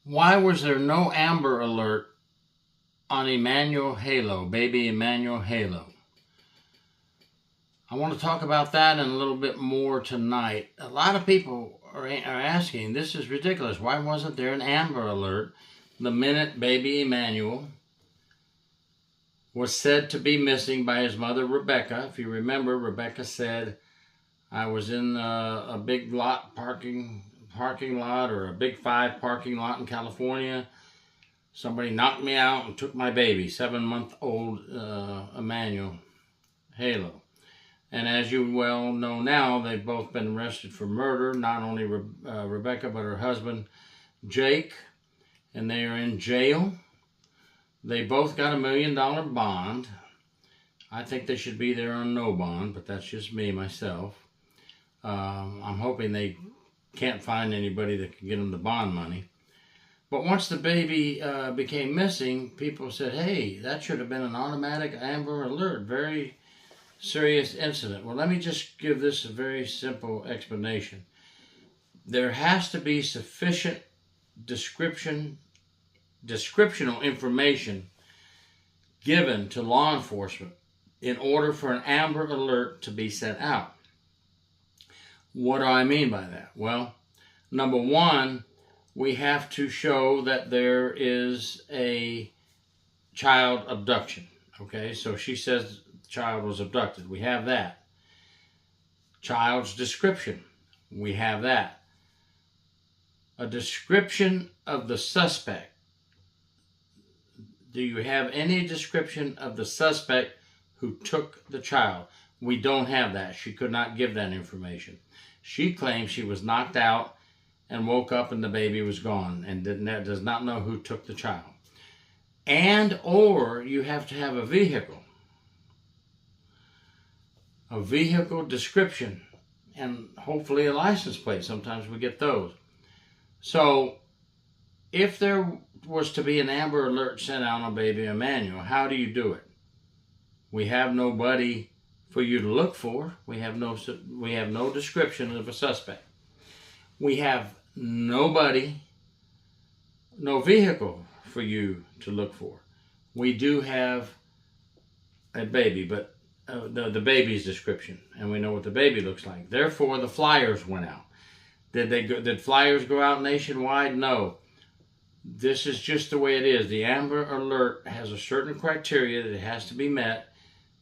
Why was there no Amber Alert on Emmanuel Haro, Baby Emmanuel Haro? I want to talk about that and a little bit more tonight. A lot of people are asking, this is ridiculous. Why wasn't there an Amber Alert the minute Baby Emmanuel was said to be missing by his mother, Rebecca? If you remember, Rebecca said, I was in a big parking lot, or a Big Five parking lot in California. Somebody knocked me out and took my baby, 7-month-old Emmanuel Haro. And as you well know now, they've both been arrested for murder, not only Rebecca, but her husband, Jake, and they are in jail. They both got $1 million bond. I think they should be there on no bond, but that's just me, myself. I'm hoping they can't find anybody that can get them the bond money. But once the baby became missing, people said, hey, that should have been an automatic Amber Alert. Very serious incident. Well, let me just give this a very simple explanation. There has to be sufficient descriptional information given to law enforcement in order for an Amber Alert to be sent out. What do I mean by that? Well, number one, we have to show that there is a child abduction. Okay, so she says the child was abducted. We have that. Child's description. We have that. A description of the suspect. Do you have any description of the suspect who took the child? We don't have that. She could not give that information. She claims she was knocked out and woke up and the baby was gone and does not know who took the child. And or you have to have a vehicle description, and hopefully a license plate. Sometimes we get those. So if there was to be an Amber Alert sent out on Baby Emmanuel, how do you do it? We have nobody for you to look for. We have no description of a suspect. We have no vehicle for you to look for. We do have a baby, but the baby's description, and we know what the baby looks like. Therefore, the flyers went out. Did flyers go out nationwide? No. This is just the way it is. The Amber Alert has a certain criteria that it has to be met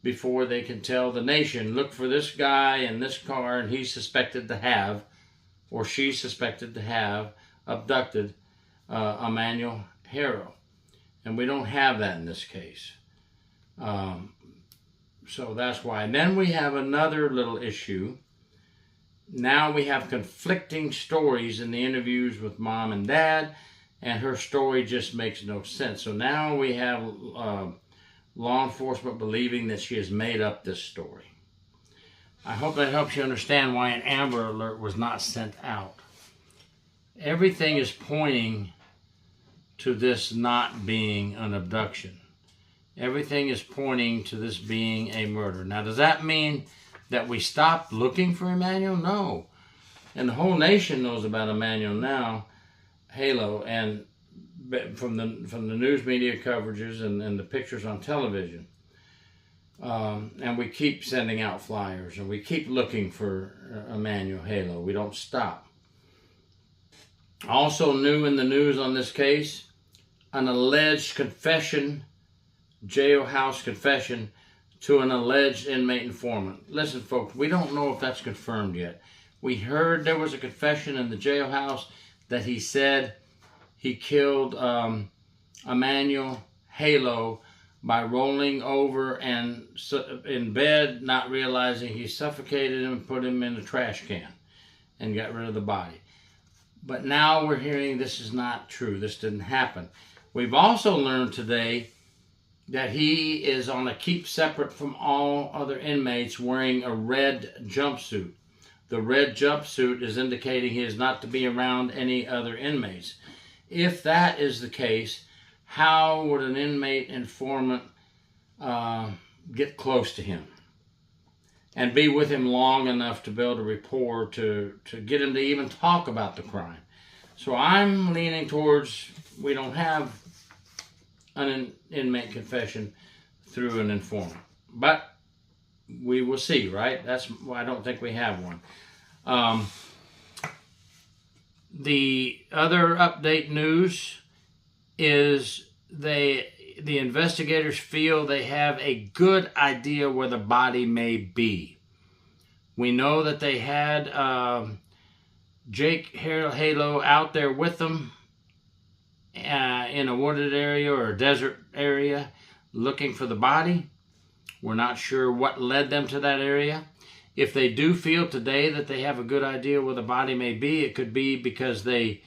before they can tell the nation, look for this guy in this car, and he's suspected to have, or she's suspected to have, abducted Emmanuel Haro. And we don't have that in this case. So that's why. And then we have another little issue. Now we have conflicting stories in the interviews with mom and dad, and her story just makes no sense. So now we have law enforcement believing that she has made up this story. I hope that helps you understand why an Amber Alert was not sent out. Everything is pointing to this not being an abduction. Everything is pointing to this being a murder. Now, does that mean that we stopped looking for Emmanuel? No. And the whole nation knows about Emmanuel now, Haro, and from the news media coverages and the pictures on television. And we keep sending out flyers, and we keep looking for Emmanuel Haro. We don't stop. Also new in the news on this case, an alleged confession, jailhouse confession, to an alleged inmate informant. Listen, folks, we don't know if that's confirmed yet. We heard there was a confession in the jailhouse that he said he killed Emmanuel Haro by rolling over and in bed, not realizing he suffocated him and put him in a trash can and got rid of the body. But now we're hearing this is not true. This didn't happen. We've also learned today that he is on a keep separate from all other inmates wearing a red jumpsuit. The red jumpsuit is indicating he is not to be around any other inmates. If that is the case, how would an inmate informant get close to him and be with him long enough to build a rapport to get him to even talk about the crime? So I'm leaning towards we don't have an inmate confession through an informant. But we will see, right? That's why I don't think we have one. The other update news is the investigators feel they have a good idea where the body may be. We know that they had Jake Haro out there with them in a wooded area or a desert area looking for the body. We're not sure what led them to that area. If they do feel today that they have a good idea where the body may be, it could be because they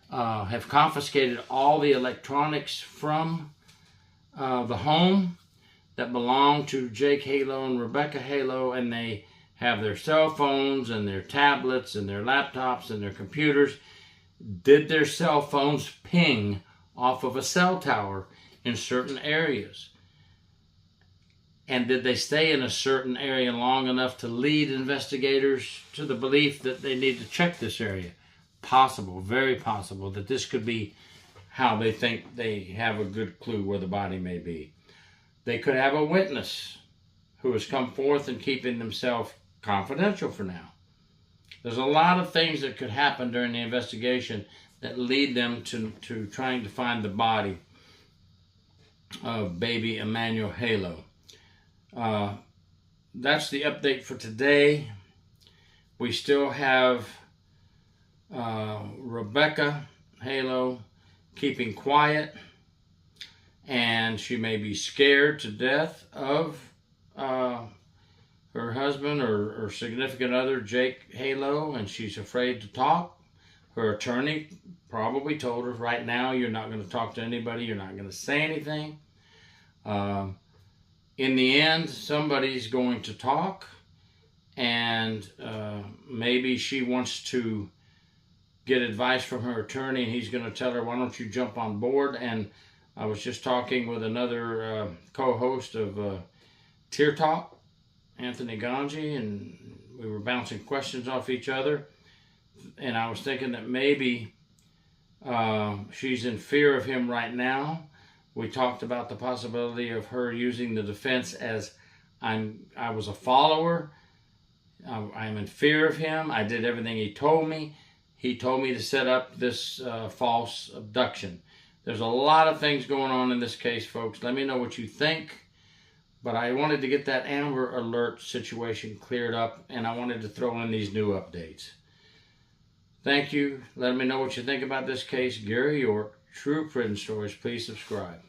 have confiscated all the electronics from the home that belonged to Jake Haro and Rebecca Haro, and they have their cell phones and their tablets and their laptops and their computers. Did their cell phones ping off of a cell tower in certain areas? And did they stay in a certain area long enough to lead investigators to the belief that they need to check this area? Possible, very possible, that this could be how they think they have a good clue where the body may be. They could have a witness who has come forth and keeping themselves confidential for now. There's a lot of things that could happen during the investigation that lead them to trying to find the body of Baby Emmanuel Haro. That's the update for today. We still have Rebecca Haro keeping quiet, and she may be scared to death of her husband or significant other, Jake Haro, and she's afraid to talk. Her attorney probably told her, right now, you're not going to talk to anybody, you're not going to say anything. In the end, somebody's going to talk, and maybe she wants to get advice from her attorney, and he's going to tell her, why don't you jump on board? And I was just talking with another co-host of Tear Talk, Anthony Ganji, and we were bouncing questions off each other, and I was thinking that maybe she's in fear of him right now. We talked about the possibility of her using the defense as I was a follower. I'm in fear of him. I did everything he told me. He told me to set up this false abduction. There's a lot of things going on in this case, folks. Let me know what you think. But I wanted to get that Amber Alert situation cleared up, and I wanted to throw in these new updates. Thank you. Let me know what you think about this case. Gary York, True Prison Stories. Please subscribe.